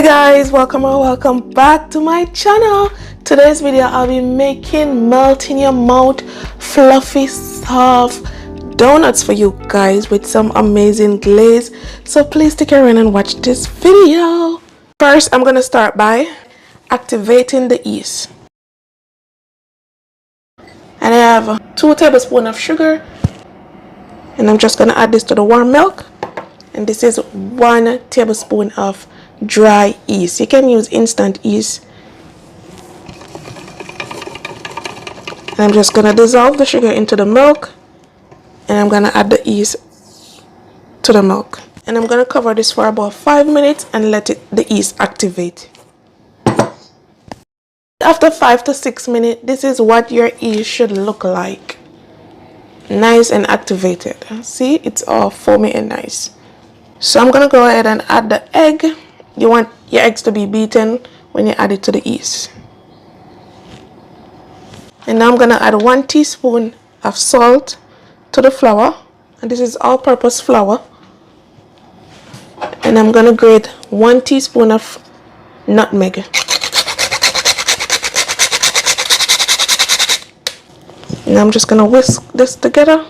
Hi guys, welcome or welcome back to my channel. Today's video I'll be making melt in your mouth fluffy soft donuts for you guys with some amazing glaze, so please stick around and watch this video. First I'm gonna start by activating the yeast, and I have 2 tablespoons of sugar, and I'm just gonna add this to the warm milk. And this is 1 tablespoon of dry yeast. You can use instant yeast. And I'm just gonna dissolve the sugar into the milk, and I'm gonna add the yeast to the milk, and I'm gonna cover this for about 5 minutes and let the yeast activate. After 5 to 6 minutes, this is what your yeast should look like. Nice and activated. See, it's all foamy and nice. So I'm gonna go ahead and add the egg. You want your eggs to be beaten when you add it to the yeast. And now I'm gonna add 1 teaspoon of salt to the flour, and this is all-purpose flour. And I'm gonna grate 1 teaspoon of nutmeg. And I'm just gonna whisk this together.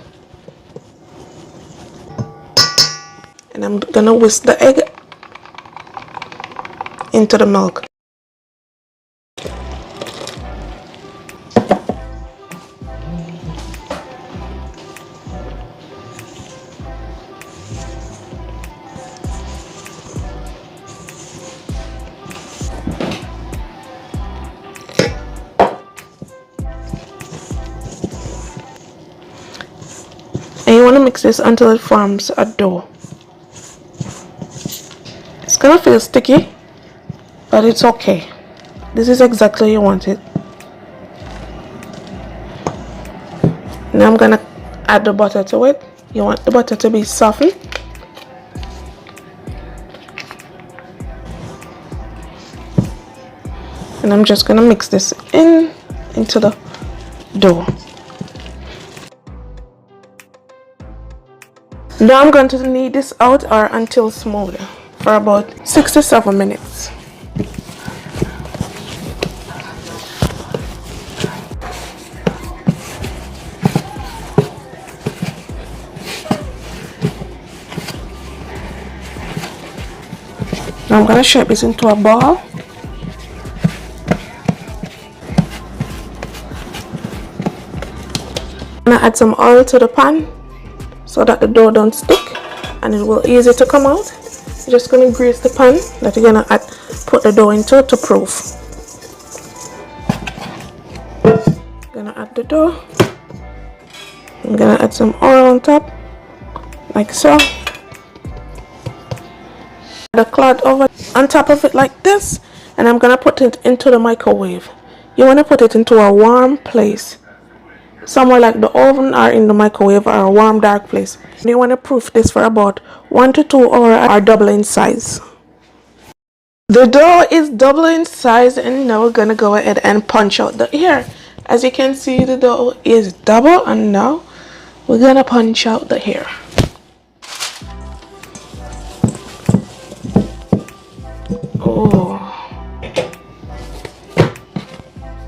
And I'm gonna whisk the egg into the milk. And you want to mix this until it forms a dough. It's gonna feel sticky, but it's okay. This is exactly you want it. Now I'm gonna add the butter to it. You want the butter to be softened. And I'm just gonna mix this into the dough. Now I'm going to knead this out or until smooth for about 6 to 7 minutes. Now I'm going to shape this into a ball. I'm going to add some oil to the pan so that the dough don't stick and it will easy to come out. You're just going to grease the pan that you're going to put the dough into to proof. I'm going to add the dough. I'm going to add some oil on top like so. The cloth over on top of it like this, and I'm going to put it into the microwave. You want to put it into a warm place, somewhere like the oven or in the microwave or a warm dark place. You want to proof this for about 1 to 2 hours or double in size. The dough is double in size, and now we're gonna go ahead and punch out the hair. As you can see, the dough is double, and now we're gonna punch out the hair. Oh,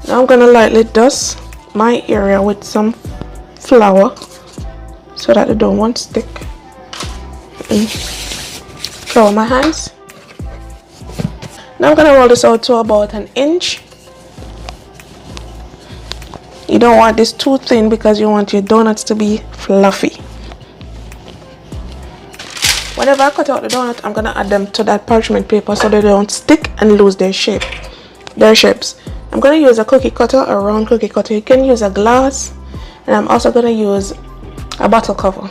now I'm gonna lightly dust my area with some flour so that the dough won't stick, and cover my hands. Now I'm gonna roll this out to about 1 inch. You don't want this too thin because you want your donuts to be fluffy. Whenever I cut out the donut, I'm gonna add them to that parchment paper so they don't stick and lose their shapes. I'm going to use a cookie cutter, a round cookie cutter. You can use a glass, and I'm also going to use a bottle cover.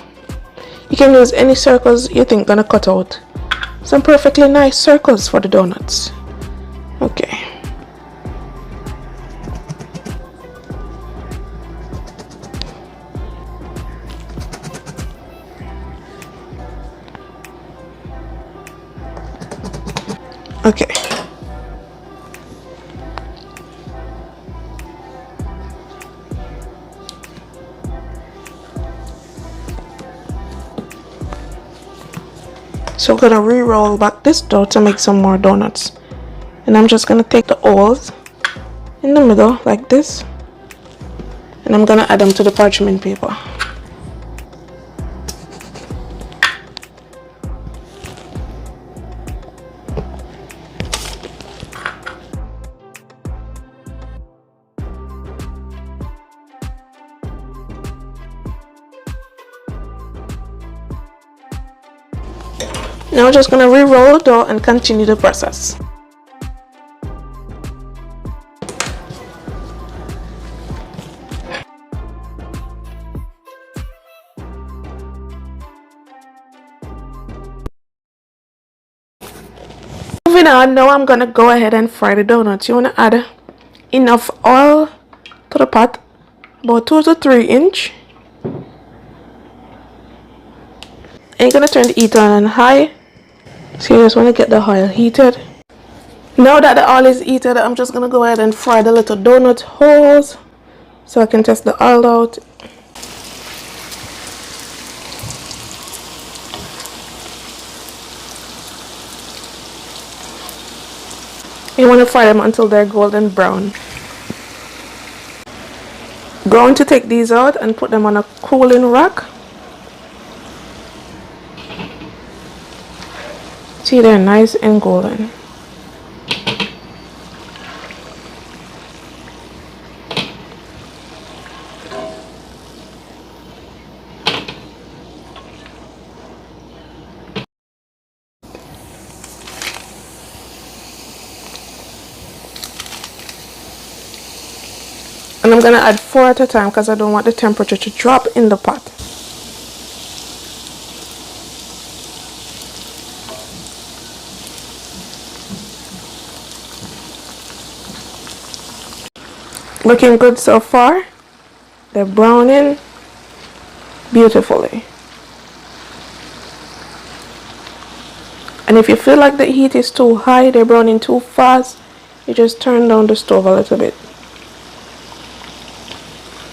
You can use any circles you think going to cut out some perfectly nice circles for the donuts. Okay. Okay. So I'm gonna re-roll back this dough to make some more donuts. And I'm just gonna take the holes in the middle like this, and I'm gonna add them to the parchment paper. Now we're just gonna re-roll the dough and continue the process. Moving on, now I'm gonna go ahead and fry the donuts. You wanna add enough oil to the pot, about 2 to 3 inch. And you're gonna turn the heat on high. So you just wanna get the oil heated. Now that the oil is heated, I'm just gonna go ahead and fry the little donut holes so I can test the oil out. You want to fry them until they're golden brown. Going to take these out and put them on a cooling rack. See, they're nice and golden. And I'm going to add 4 at a time because I don't want the temperature to drop in the pot. Looking good so far. They're browning beautifully. And if you feel like the heat is too high, they're browning too fast, you just turn down the stove a little bit.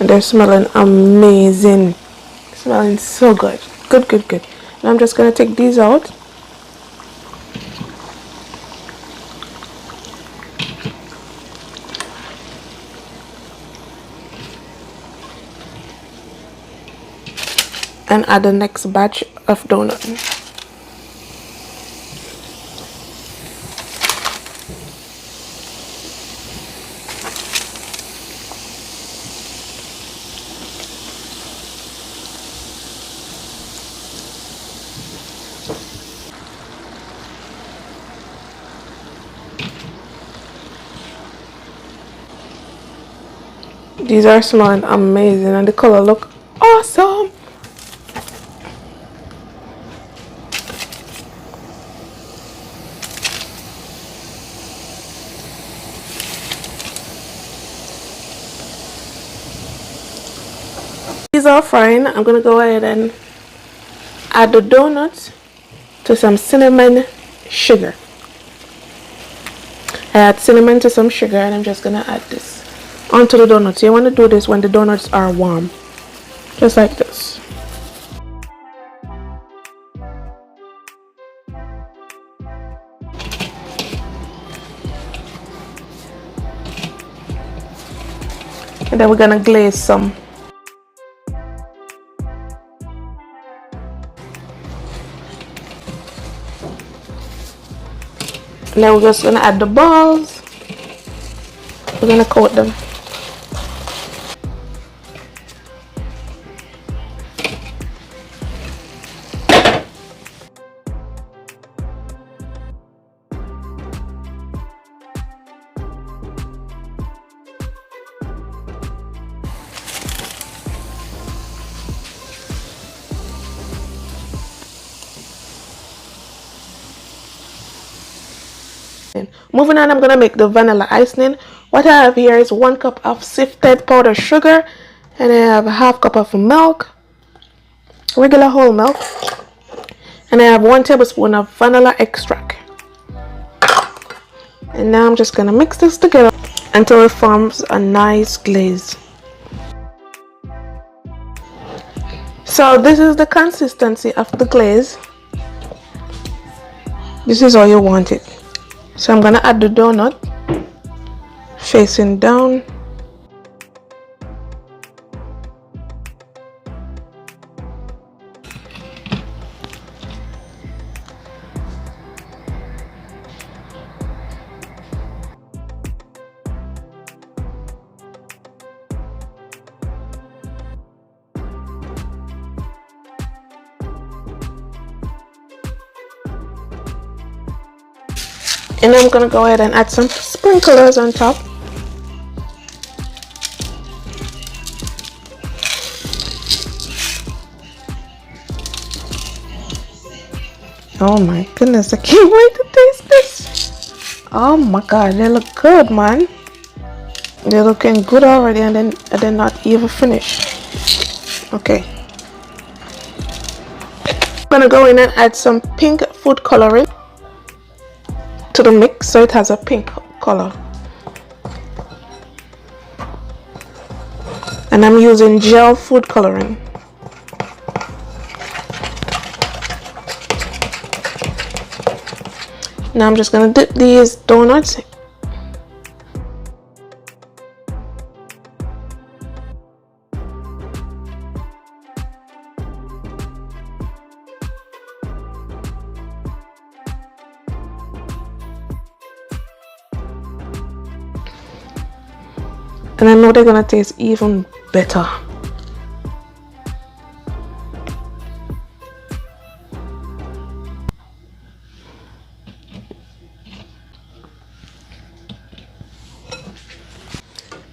And they're smelling amazing. Smelling so good. Good. And I'm just going to take these out. And add the next batch of donuts. These are smelling amazing and the color look awesome. These are frying. I'm gonna go ahead and add the donuts to some cinnamon sugar. I add cinnamon to some sugar and I'm just gonna add this onto the donuts. You want to do this when the donuts are warm, just like this. And then we're gonna glaze some. And then we're just gonna add the balls. We're gonna coat them. Moving on, I'm gonna make the vanilla icing. What I have here is 1 cup of sifted powdered sugar, and I have a half cup of milk, regular whole milk, and I have 1 tablespoon of vanilla extract. And now I'm just gonna mix this together until it forms a nice glaze. So this is the consistency of the glaze. This is how you want it. So I'm gonna add the donut facing down. And I'm gonna go ahead and add some sprinklers on top. Oh my goodness, I can't wait to taste this. Oh my god, they look good, man. They're looking good already, and then they're not even finished. Okay. I'm gonna go in and add some pink food coloring to the mix so it has a pink color. And I'm using gel food coloring. Now I'm just gonna dip these donuts . And I know they're gonna taste even better.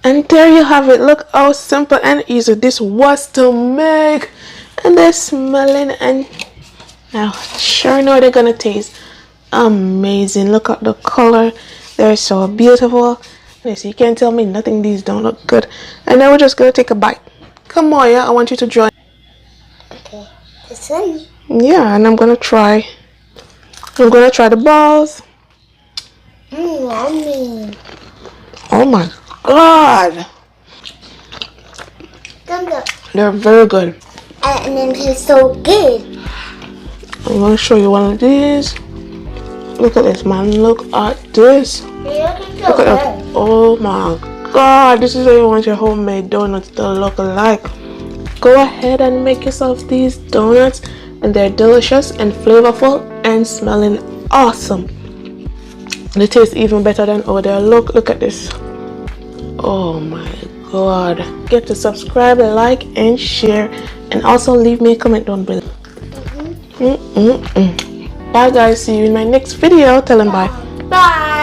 And there you have it. Look how simple and easy this was to make. And they're smelling, and I sure know they're gonna taste amazing. Look at the color. They're so beautiful. Yes, you can't tell me nothing. These don't look good. And now we're just gonna take a bite. Come on, yeah, I want you to join. Okay, this one. Yeah, and I'm gonna try the balls. Yummy. Oh my god, they're very good. And then it's so good. I'm gonna show you one of these. Look at this, man. Look at this. Look at that. Oh my god, this is how you want your homemade donuts to look like. Go ahead and make yourself these donuts, and they're delicious and flavorful and smelling awesome. They taste even better than over there. Look at this. Oh my god. Get to subscribe, like, and share, and also leave me a comment down below. Bye guys, see you in my next video. Tell them bye. Bye.